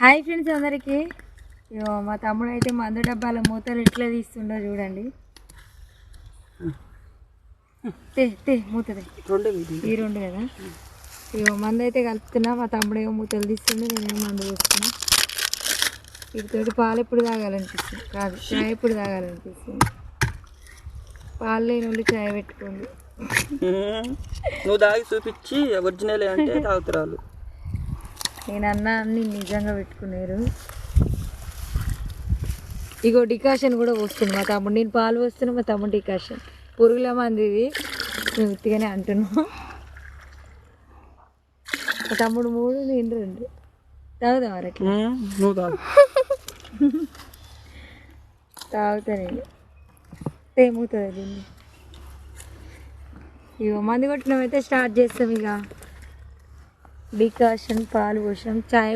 Hi friends అందరికీ. మా తమ్ముడు అయితే మందు డబ్బాల మూతలు ఎట్లా తీస్తుండో చూడండి. మూతది ఈ రెండు కదా. మందు అయితే కలుపుతున్నా. మా తమ్ముడు ఏమో మూతలు తీస్తుండే, నేనేమో మందు పోస్తున్నా. వీటితోటి పాలు ఎప్పుడు తాగాలనిపిస్తుంది, కాదు చాయ్ ఎప్పుడు తాగాలనిపిస్తుంది. పాలు లేని వాళ్ళు చాయ్ పెట్టుకోండి. నువ్వు తాగి చూపించి ఒరిజినల్ అంటే తాగుతారు. నేను అన్నా అన్ని నిజంగా పెట్టుకున్నారు. ఇగో డికాషన్ కూడా పోస్తుంది మా తమ్ముడు. నేను పాలు పోస్తున్నా, మా తమ్ముడు డికాషన్. పురుగుల మంది ఇది, మేము ఉత్తిగానే అంటున్నాం. మా తమ్ముడు 3, నేను 2. తాగుదాం అరకి. తాగుతా నేను. ఏమవుతుంది దీన్ని. ఇగో మందు కొట్టినమైతే స్టార్ట్ చేస్తాం. ఇక డికాషన్ పాలు పోసాం, చాయ్